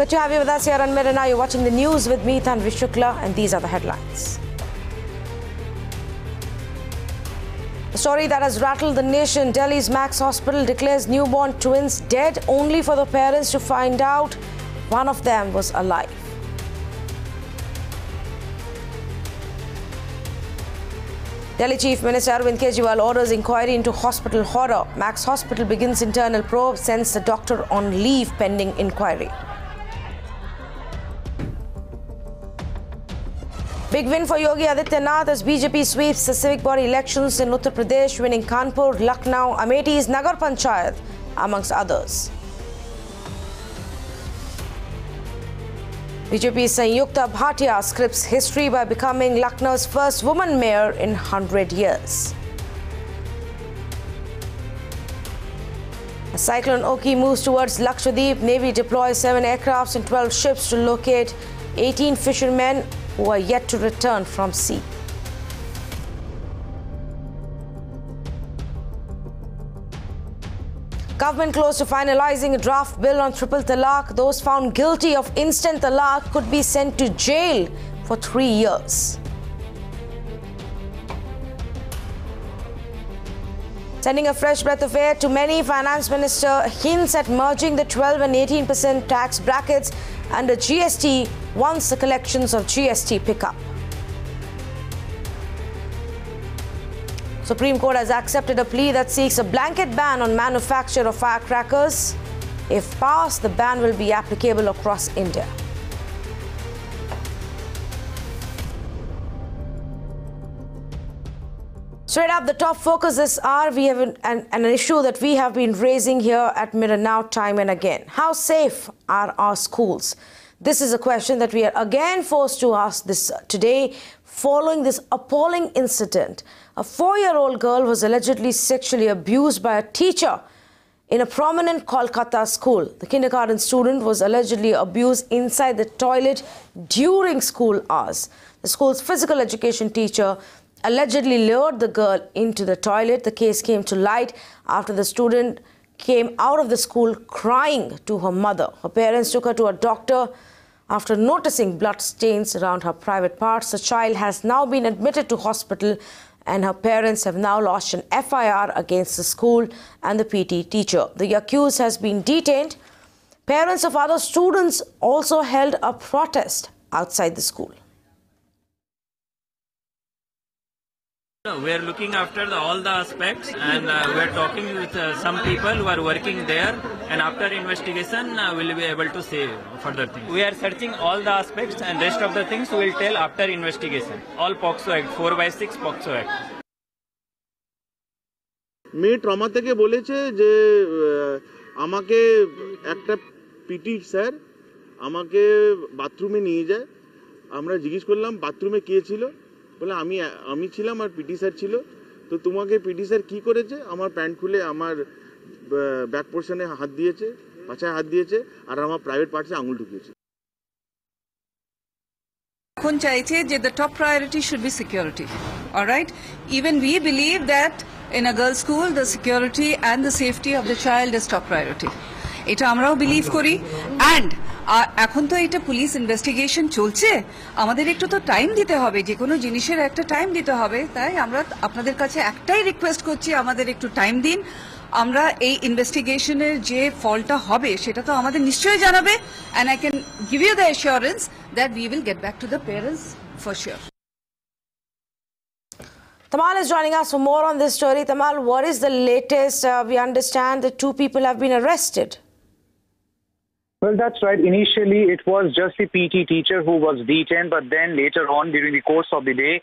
Good to have you with us here on Mirror. Now you're watching the news with me, Tanvi Shukla, and these are the headlines. A story that has rattled the nation. Delhi's Max Hospital declares newborn twins dead, only for the parents to find out one of them was alive. Delhi Chief Minister Arvind Kejriwal orders inquiry into hospital horror. Max Hospital begins internal probe, sends the doctor on leave pending inquiry. Big win for Yogi Adityanath as BJP sweeps the civic body elections in Uttar Pradesh, winning Kanpur, Lucknow, Ameethi's Nagar Panchayat, amongst others. BJP's Sanyukta Bhatia scripts history by becoming Lucknow's first woman mayor in 100 years. As Cyclone Oki moves towards Lakshadweep, Navy deploys 7 aircrafts and 12 ships to locate 18 fishermen who are yet to return from sea. Government close to finalizing a draft bill on triple talaq. Those found guilty of instant talaq could be sent to jail for 3 years. Sending a fresh breath of air to many, Finance Minister hints at merging the 12 and 18% tax brackets under GST once the collections of GST pick up. Supreme Court has accepted a plea that seeks a blanket ban on manufacture of firecrackers. If passed, the ban will be applicable across India. Straight up, the top focus this hour, we have an issue that we have been raising here at Mirror Now time and again. How safe are our schools? This is a question that we are again forced to ask this today following this appalling incident. A 4-year-old girl was allegedly sexually abused by a teacher in a prominent Kolkata school. The kindergarten student was allegedly abused inside the toilet during school hours. The school's physical education teacher allegedly lured the girl into the toilet. The case came to light after the student came out of the school crying to her mother. Her parents took her to a doctor after noticing blood stains around her private parts. The child has now been admitted to hospital and her parents have now lodged an FIR against the school and the PT teacher. The accused has been detained. Parents of other students also held a protest outside the school. We are looking after all the aspects, and we are talking with some people who are working there, and after investigation we will be able to say further things. We are searching all the aspects, and rest of the things we will tell after investigation. All POCSO Act, 4/6 POCSO Act. মেয়ে trauma থেকে বলেছে যে আমাকে একটা PT sir আমাকে বাথরুমে নিয়ে যায়। আমরা জিজ্ঞেস করলাম বাথরুমে কে ছিল, বলে আমি ছিলাম আর পিটি স্যার ছিল। তো তোমাকে পিটি স্যার কি করেছে? আমার প্যান্ট খুলে আমার ব্যাক পোর্শনে হাত দিয়েছে, পাছায় হাত দিয়েছে, আর আমার প্রাইভেট পার্টসে আঙুল ঢুকিয়েছে। এখন চাইছে যে the top priority should be security. All right? Even we believe that in a girls' school the security and the safety of the child is top priority. এটা আমরাও বিলিভ করি, অ্যান্ড এখন তো এটা পুলিশ ইনভেস্টিগেশন চলছে, আমাদের একটু তো টাইম দিতে হবে, যে কোনো জিনিসের একটা টাইম দিতে হবে। তাই আমরা আপনাদের কাছে একটাই রিকোয়েস্ট করছি, আমাদের একটু টাইম দিন। আমরা এই ইনভেস্টিগেশনের যে ফলটা হবে সেটা তো আমাদের নিশ্চয়ই জানাবে, and I can give you the assurance that we will get back to the parents for sure. Tamal is joining us for more on this story. Tamal, what is the latest? We understand that 2 people have been arrested. Well, that's right. Initially, it was just the PT teacher who was detained, but then later on, during the course of the day,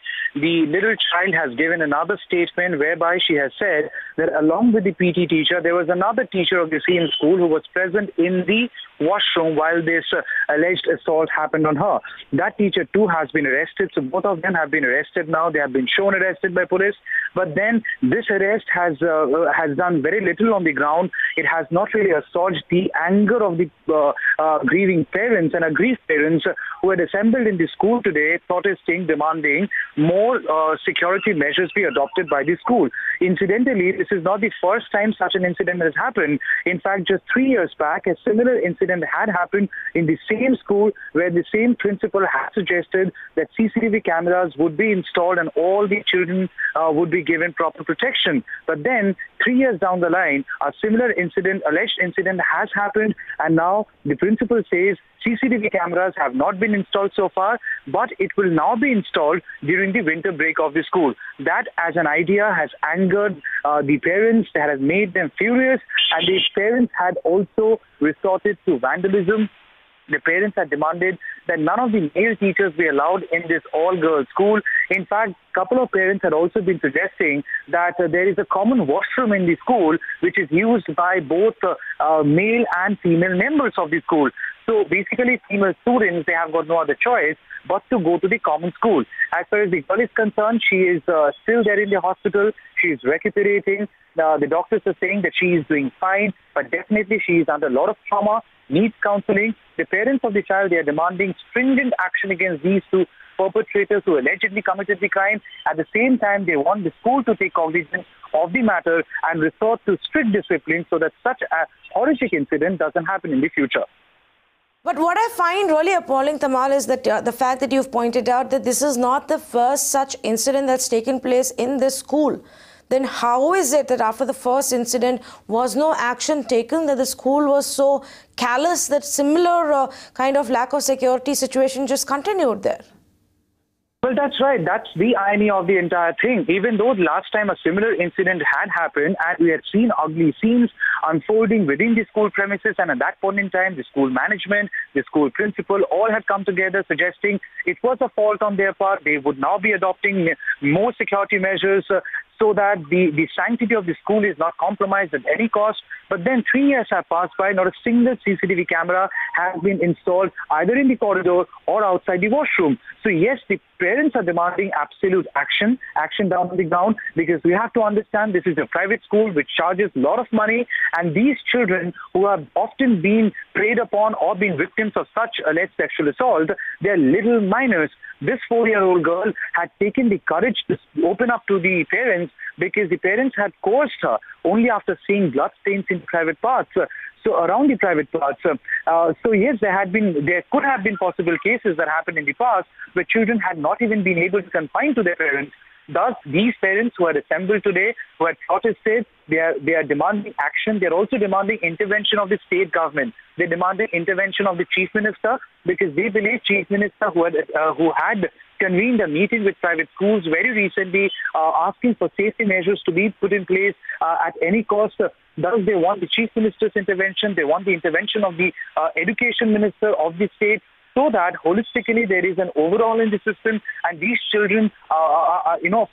the little child has given another statement whereby she has said that along with the PT teacher, there was another teacher of the same school who was present in the washroom while this alleged assault happened on her. That teacher too has been arrested. So both of them have been arrested now. They have been shown arrested by police. But then this arrest has done very little on the ground. It has not really assuaged the anger of the grieving parents and aggrieved parents who had assembled in the school today protesting, demanding more security measures be adopted by the school. Incidentally, this is not the first time such an incident has happened. In fact, just 3 years back, a similar incident had happened in the same school where the same principal had suggested that CCTV cameras would be installed and all the children would be given proper protection. But then, 3 years down the line, a similar incident, alleged incident has happened, and now the principal says CCTV cameras have not been installed so far, but it will now be installed during the winter break of the school. That, as an idea, has angered the parents, that has made them furious, and the parents had also resorted to vandalism. The parents had demanded that none of the male teachers be allowed in this all-girls school. In fact, a couple of parents had also been suggesting that there is a common washroom in the school which is used by both male and female members of the school. So basically, female students, they have got no other choice but to go to the common school. As far as the girl is concerned, she is still there in the hospital. She is recuperating. The doctors are saying that she is doing fine, but definitely she is under a lot of trauma, needs counseling. The parents of the child, they are demanding stringent action against these two perpetrators who allegedly committed the crime. At the same time, they want the school to take cognizance of the matter and resort to strict discipline so that such a horrific incident doesn't happen in the future. But what I find really appalling, Tamal, is that the fact that you've pointed out that this is not the first such incident that's taken place in this school. Then how is it that after the first incident was no action taken, that the school was so callous that similar kind of lack of security situation just continued there? Well, that's right. That's the irony of the entire thing. Even though last time a similar incident had happened and we had seen ugly scenes unfolding within the school premises, and at that point in time, the school management, the school principal, all had come together suggesting it was a fault on their part. They would now be adopting more security measures so that the sanctity of the school is not compromised at any cost. But then 3 years have passed by, not a single CCTV camera has been installed either in the corridor or outside the washroom. So yes, the parents are demanding absolute action down on the ground, because we have to understand this is a private school which charges a lot of money, and these children who have often been preyed upon or been victims of such alleged sexual assault, they're little minors. This 4-year-old girl had taken the courage to open up to the parents because the parents had coerced her only after seeing bloodstains in private parts. So around the private parts. So yes, there could have been possible cases that happened in the past where children had not even been able to confine to their parents. Thus, these parents who had assembled today, who had protested, they are demanding action. They are also demanding intervention of the state government. They demanded intervention of the chief minister, because they believe chief minister who had convened a meeting with private schools very recently, asking for safety measures to be put in place at any cost. Thus, they want the chief minister's intervention. They want the intervention of the education minister of the state, so that holistically there is an overall in the system and these children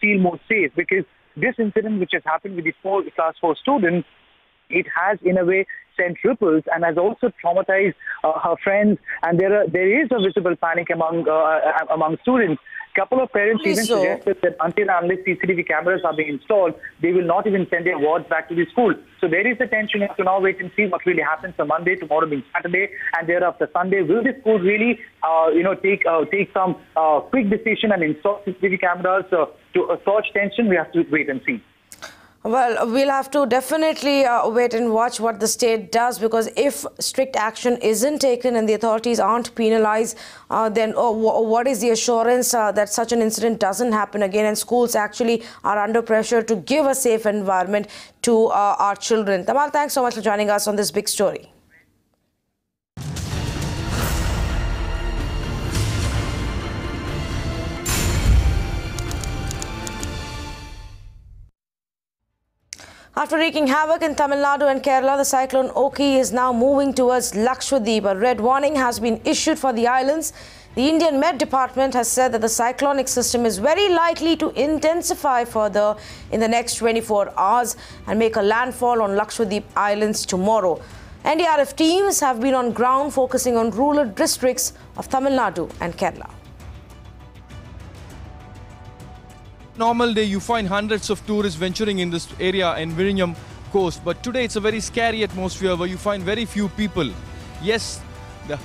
feel more safe. Because this incident which has happened with the class 4 student, it has in a way sent ripples and has also traumatized her friends, and there is a visible panic among students. Couple of parents even suggested that until and unless CCTV cameras are being installed, they will not even send their wards back to the school. So there is a tension. We have to now wait and see what really happens on Monday, tomorrow being Saturday, and thereafter Sunday. Will the school really, take some quick decision and install CCTV cameras to assuage tension? We have to wait and see. Well, we'll have to definitely wait and watch what the state does, because if strict action isn't taken and the authorities aren't penalized, then what is the assurance that such an incident doesn't happen again, and schools actually are under pressure to give a safe environment to our children. Tamal, thanks so much for joining us on this big story. After wreaking havoc in Tamil Nadu and Kerala, the cyclone Oki is now moving towards Lakshadweep. A red warning has been issued for the islands. The Indian Met Department has said that the cyclonic system is very likely to intensify further in the next 24 hours and make a landfall on Lakshadweep Islands tomorrow. NDRF teams have been on ground focusing on rural districts of Tamil Nadu and Kerala. Normal day you find hundreds of tourists venturing in this area in Vizhinjam coast, but today it's a very scary atmosphere where you find very few people. Yes, the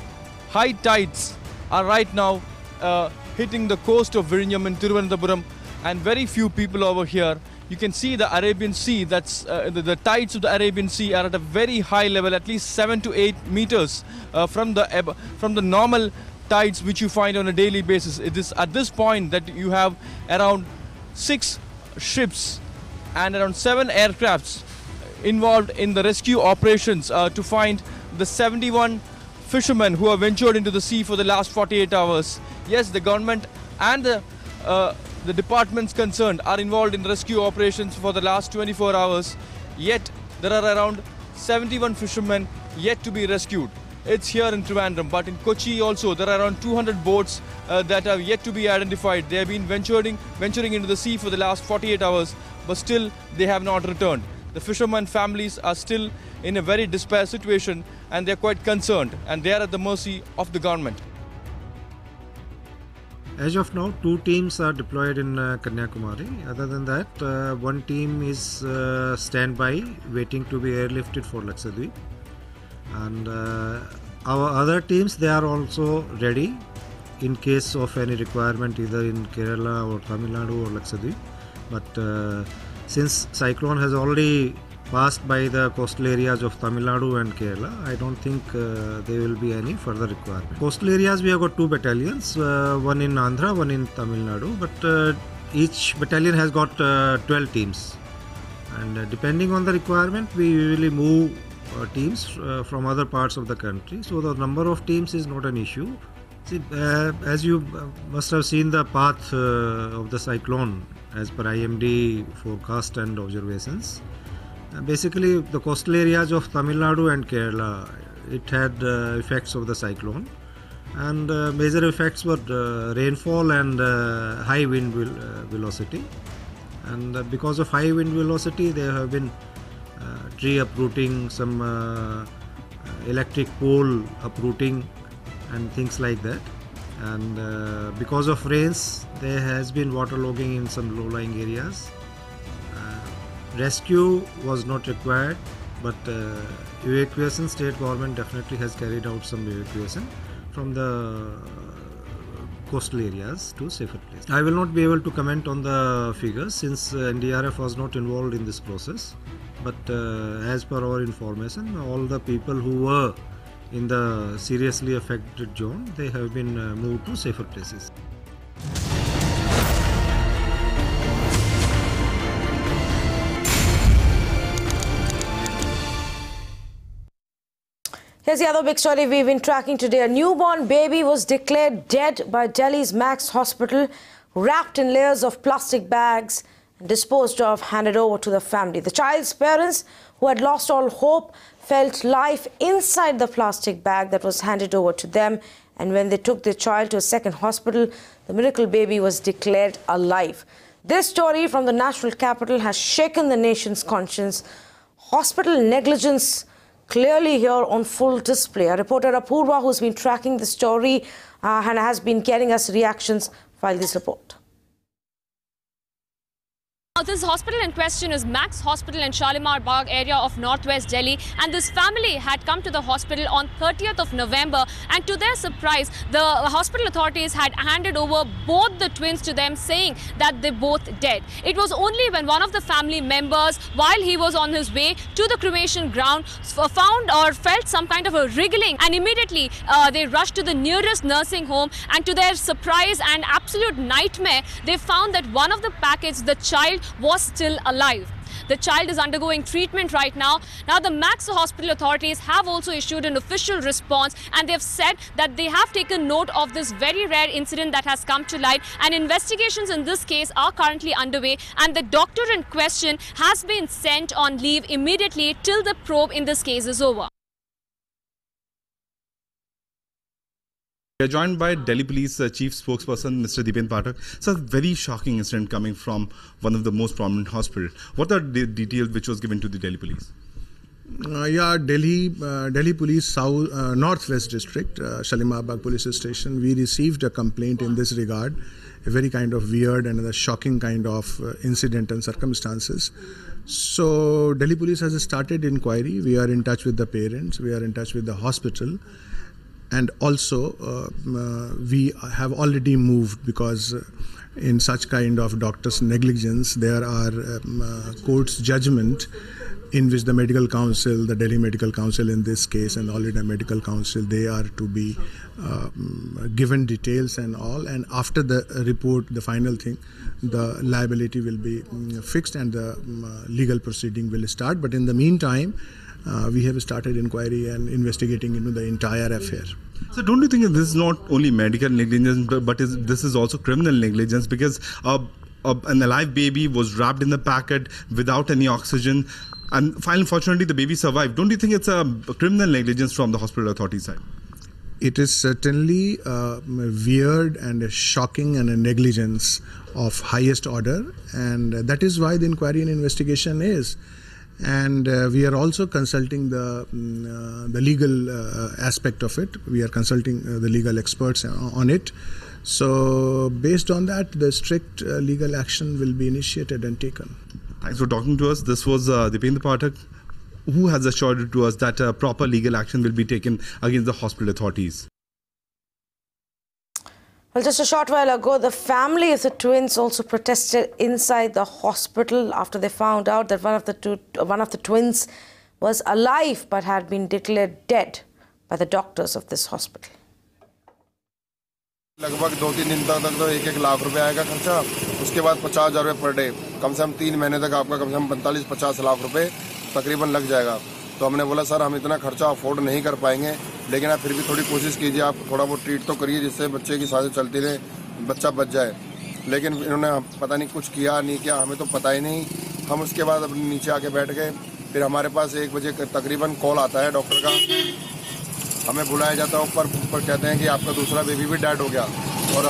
high tides are right now hitting the coast of Vizhinjam in Thiruvananthapuram, and very few people over here. You can see the Arabian Sea, that's the tides of the Arabian Sea are at a very high level, at least 7 to 8 meters from the normal tides which you find on a daily basis. It is at this point that you have around 6 ships and around 7 aircrafts involved in the rescue operations to find the 71 fishermen who have ventured into the sea for the last 48 hours. Yes, the government and the departments concerned are involved in rescue operations for the last 24 hours. Yet, there are around 71 fishermen yet to be rescued. It's here in Trivandrum, but in Kochi also there are around 200 boats that are yet to be identified. They have been venturing into the sea for the last 48 hours, but still they have not returned. The fishermen families are still in a very despair situation, and they are quite concerned, and they are at the mercy of the government. As of now, 2 teams are deployed in Kanyakumari. Other than that, 1 team is standby, waiting to be airlifted for Lakshadweep. And our other teams, they are also ready in case of any requirement either in Kerala or Tamil Nadu or Lakshadweep. But since cyclone has already passed by the coastal areas of Tamil Nadu and Kerala, I don't think there will be any further requirement. Coastal areas, we have got 2 battalions, one in Andhra, one in Tamil Nadu, but each battalion has got 12 teams. And depending on the requirement, we usually move teams from other parts of the country. So the number of teams is not an issue. See, as you must have seen the path of the cyclone as per IMD forecast and observations. Basically, the coastal areas of Tamil Nadu and Kerala, it had effects of the cyclone, and major effects were rainfall and high wind velocity. And because of high wind velocity, there have been tree uprooting, some electric pole uprooting, and things like that. And because of rains, there has been waterlogging in some low-lying areas. Rescue was not required, but evacuation, state government definitely has carried out some evacuation from the coastal areas to safer places. I will not be able to comment on the figures since NDRF was not involved in this process, but as per our information, all the people who were in the seriously affected zone, they have been moved to safer places. Here's the other big story we've been tracking today. A newborn baby was declared dead by Delhi's Max Hospital, wrapped in layers of plastic bags and disposed of, handed over to the family. The child's parents, who had lost all hope, felt life inside the plastic bag that was handed over to them. And when they took their child to a second hospital, the miracle baby was declared alive. This story from the national capital has shaken the nation's conscience. Hospital negligence clearly here on full display. Our reporter Apurva, who's been tracking the story and has been getting us reactions, filed this report. This hospital in question is Max Hospital in Shalimar Bagh area of northwest Delhi, and this family had come to the hospital on 30th of November, and to their surprise the hospital authorities had handed over both the twins to them, saying that they both dead. It was only when one of the family members, while he was on his way to the cremation ground, found or felt some kind of a wriggling, and immediately they rushed to the nearest nursing home, and to their surprise and absolute nightmare, they found that one of the packets, the child, was still alive. The child is undergoing treatment right now. Now, the Max Hospital authorities have also issued an official response, and they've said that they have taken note of this very rare incident that has come to light, and investigations in this case are currently underway, and the doctor in question has been sent on leave immediately till the probe in this case is over. We are joined by Delhi Police Chief Spokesperson Mr. Deepen Pathak. It's a very shocking incident coming from one of the most prominent hospitals. What are the details which was given to the Delhi Police? Delhi Police South Northwest District, Shalimar Bagh Police Station. We received a complaint in this regard, a very kind of weird and a shocking kind of incident and circumstances. So Delhi Police has started inquiry. We are in touch with the parents. We are in touch with the hospital, and also we have already moved because. In such kind of doctor's negligence, there are court's judgment in which the medical council, the Delhi Medical Council in this case, and All India Medical Council, they are to be given details and all. And after the report, the final thing, the liability will be fixed and the legal proceeding will start. But in the meantime, we have started inquiry and investigating into the entire affair. So don't you think this is not only medical negligence, but this is also criminal negligence, because an alive baby was wrapped in the packet without any oxygen, and finally, fortunately, the baby survived. Don't you think it's a criminal negligence from the hospital authority side? It is certainly weird and a shocking and a negligence of highest order, and that is why the inquiry and investigation is. And we are also consulting the legal aspect of it. We are consulting the legal experts on it. So based on that, the strict legal action will be initiated and taken. Thanks for talking to us. This was Dipendra Pathak, who has assured to us that proper legal action will be taken against the hospital authorities. Well, just a short while ago, the family of the twins also protested inside the hospital after they found out that one of the twins was alive but had been declared dead by the doctors of this hospital. लगभग 2-3 दिन तक तो 1-1 लाख रुपए आएगा खर्चा, उसके बाद 50,000 रुपए पर डे, कम से कम 3 महीने तक आपका कम से कम 45-50 लाख रुपए तकरीबन लग जाएगा। तो हमने बोला सर हम इतना खर्चा अफोर्ड नहीं कर पाएंगे, लेकिन आप फिर भी थोड़ी कोशिश कीजिए, आप थोड़ा बहुत ट्रीट तो करिए जिससे बच्चे की सांसें चलती रहे, बच्चा बच जाए। लेकिन इन्होंने पता नहीं कुछ किया नहीं किया, हमें तो पता ही नहीं। हम उसके बाद अपने नीचे आके बैठ गए, फिर हमारे पास 1 बजे तकरीबन कॉल आता है डॉक्टर का, हमें बुलाया जाता है ऊपर कहते हैं कि आपका दूसरा बेबी भी डेड हो गया, और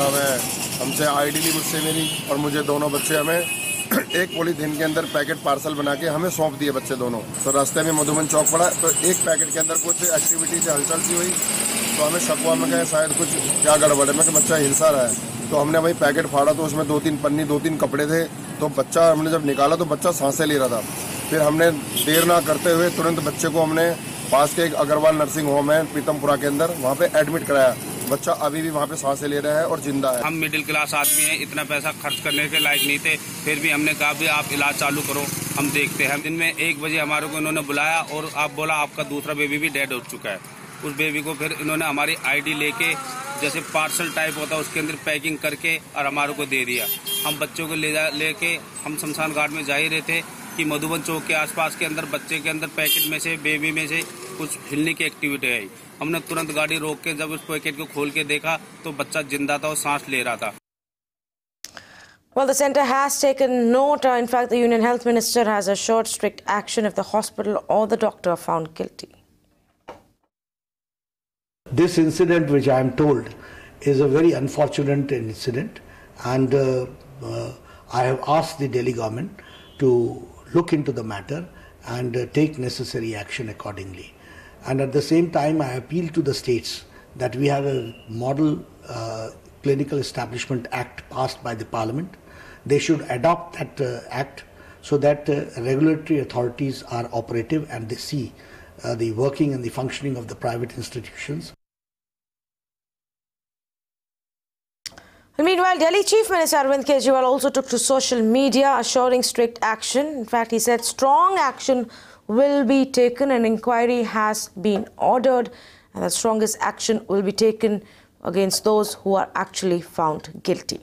हमसे आईडी ली मुझसे मेरी और मुझे दोनों बच्चे, हमें एक पॉलीथीन के अंदर पैकेट पार्सल बना के हमें सौंप दिए बच्चे दोनों। तो रास्ते में मधुबन चौक पड़ा, तो एक पैकेट के अंदर कुछ एक्टिविटी से हलचल सी हुई, तो हमें शक में कहे शायद कुछ क्या गड़बड़ है, मैं कि बच्चा हिलसा रहा है। तो हमने वही पैकेट फाड़ा, तो उसमें 2-3 पन्नी 2-3 कपड़े थे, तो बच्चा हमने जब निकाला तो बच्चा सांसें ले रहा था। फिर हमने देर ना करते हुए तुरंत बच्चे को हमने पास के एक अग्रवाल नर्सिंग होम है पीतमपुरा के अंदर, वहाँ पे एडमिट कराया। बच्चा अभी भी वहाँ पे सांसें ले रहा है और जिंदा है। हम मिडिल क्लास आदमी हैं, इतना पैसा खर्च करने के लायक नहीं थे, फिर भी हमने कहा भी आप इलाज चालू करो, हम देखते हैं। दिन में 1 बजे हमारे को इन्होंने बुलाया और आप बोला आपका दूसरा बेबी भी डेड हो चुका है। उस बेबी को फिर इन्होंने हमारी आईडी लेके, जैसे पार्सल टाइप होता है उसके अंदर पैकिंग करके और हमारे को दे दिया। हम बच्चों को लेके हम शमशान घाट में जा ही रहे थे कि मधुबन चौक के आसपास के अंदर बच्चे के अंदर पैकेट में से, बेबी में से कुछ हिलने की एक्टिविटी आई। हमने तुरंत गाड़ी रोक के जब उस पैकेट को खोल के देखा तो बच्चा जिंदा था और सांस ले रहा था। Well, the centre has taken note. In fact, the Union Health Minister has assured strict action if the hospital or the doctor are found guilty. This incident, which I am told, is a very unfortunate incident, and I have asked the Delhi government to look into the matter and take necessary action accordingly. And at the same time, I appeal to the states that we have a model clinical establishment act passed by the parliament. They should adopt that act so that regulatory authorities are operative and they see the working and the functioning of the private institutions. Meanwhile, Delhi Chief Minister Arvind Kejriwal also took to social media assuring strict action. In fact, he said strong action will be taken, an inquiry has been ordered, and the strongest action will be taken against those who are actually found guilty.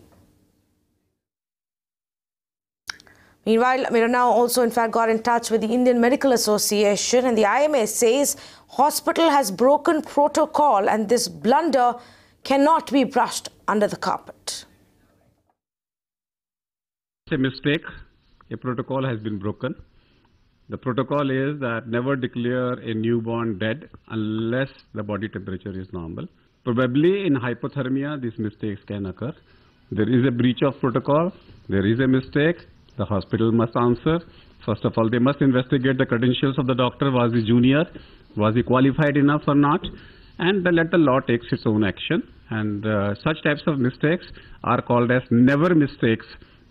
Meanwhile, Mira now also in fact got in touch with the Indian Medical Association, and the IMA says hospital has broken protocol and this blunder cannot be brushed under the carpet. It's a mistake. A protocol has been broken. The protocol is that never declare a newborn dead unless the body temperature is normal. Probably in hypothermia, these mistakes can occur. There is a breach of protocol. There is a mistake. The hospital must answer. First of all, they must investigate the credentials of the doctor. Was he junior? Was he qualified enough or not? And let the law take its own action. And such types of mistakes are called as never mistakes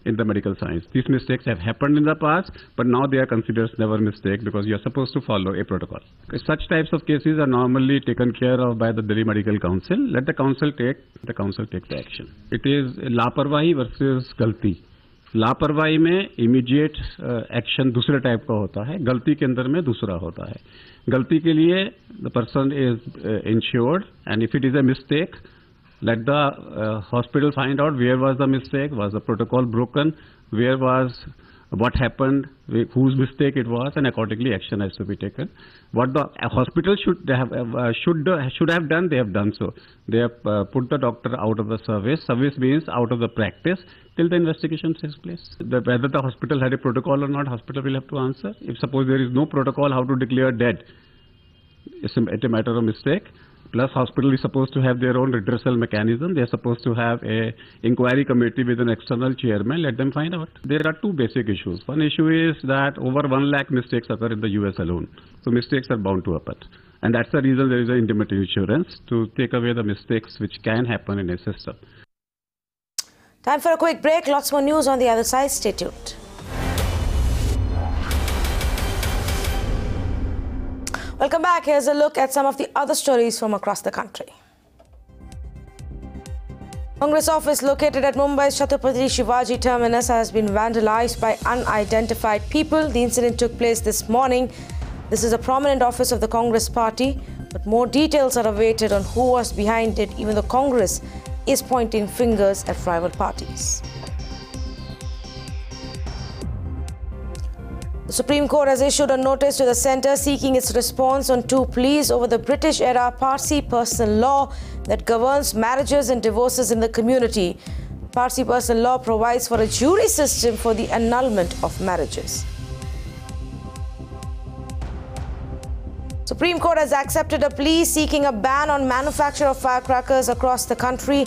in the medical science. These mistakes have happened in the past, but now they are considered never mistake because you are supposed to follow a protocol. Such types of cases are normally taken care of by the Delhi Medical Council. Let the council take the action. It is लापरवाही versus गलती. लापरवाही में immediate action दूसरे type का होता है, गलती के अंदर में दूसरा होता है. गलती के लिए the person is insured and if it is a mistake, let the hospital find out where was the mistake, was the protocol broken, what happened, whose mistake it was, and accordingly action has to be taken. What the hospital should have done, they have done so. They have put the doctor out of the service. Service means out of the practice till the investigation takes place. Whether the hospital had a protocol or not, hospital will have to answer. If suppose there is no protocol, how to declare dead? It's a matter of mistake. Plus, hospital is supposed to have their own redressal mechanism. They are supposed to have a inquiry committee with an external chairman. Let them find out. There are two basic issues. One issue is that over 1 lakh mistakes occur in the US alone. So mistakes are bound to happen. And that's the reason there is an indemnity insurance to take away the mistakes which can happen in a system. Time for a quick break. Lots more news on the other side. Stay tuned. Welcome back. Here's a look at some of the other stories from across the country. Congress office located at Mumbai's Chhatrapati Shivaji terminus has been vandalized by unidentified people. The incident took place this morning. This is a prominent office of the Congress party, but more details are awaited on who was behind it, even though Congress is pointing fingers at rival parties. The Supreme Court has issued a notice to the centre seeking its response on two pleas over the British-era Parsi personal law that governs marriages and divorces in the community. Parsi personal law provides for a jury system for the annulment of marriages. Supreme Court has accepted a plea seeking a ban on manufacture of firecrackers across the country.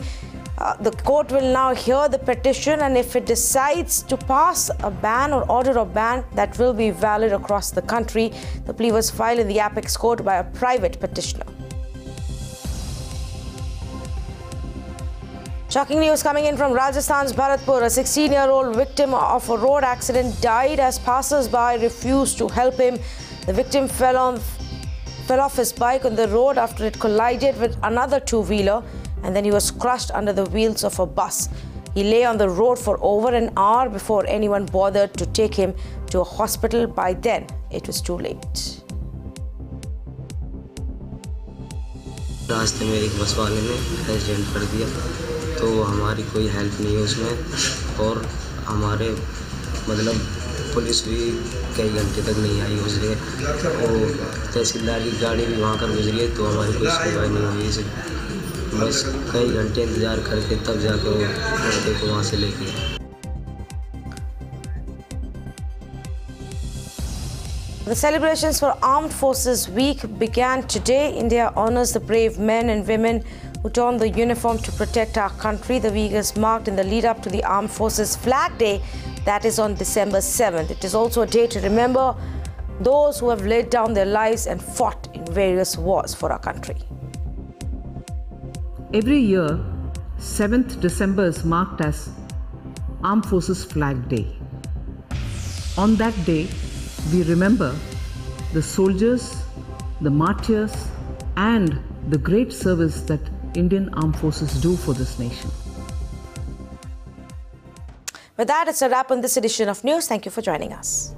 The court will now hear the petition, and if it decides to pass a ban or order a ban, that will be valid across the country. The plea was filed in the Apex Court by a private petitioner. Shocking news coming in from Rajasthan's Bharatpur. A 16-year-old victim of a road accident died as passers-by refused to help him. The victim fell off his bike on the road after it collided with another two-wheeler, and then he was crushed under the wheels of a bus. He lay on the road for over an hour before anyone bothered to take him to a hospital. By then, it was too late. रास्ते में एक बस वाले ने accident कर दिया, तो हमारी कोई हेल्प नहीं है उसमें, और हमारे मतलब पुलिस भी कई घंटे तक नहीं आई गुजरे, और तहसीलदार की गाड़ी भी वहाँ कर गुजरी, तो हमारी कोई सुनवाई नहीं हुई। बस कई घंटे इंतजार करके तब जाके वो लड़के को वहाँ से लेके आए। The celebrations for Armed Forces Week began today. India honors the brave men and women who don the uniform to protect our country. The week is marked in the lead-up to the Armed Forces Flag Day, that is on December 7th. It is also a day to remember those who have laid down their lives and fought in various wars for our country. Every year, 7th December is marked as Armed Forces Flag Day. On that day, we remember the soldiers, the martyrs, and the great service that Indian Armed Forces do for this nation. With that, it's a wrap on this edition of news. Thank you for joining us.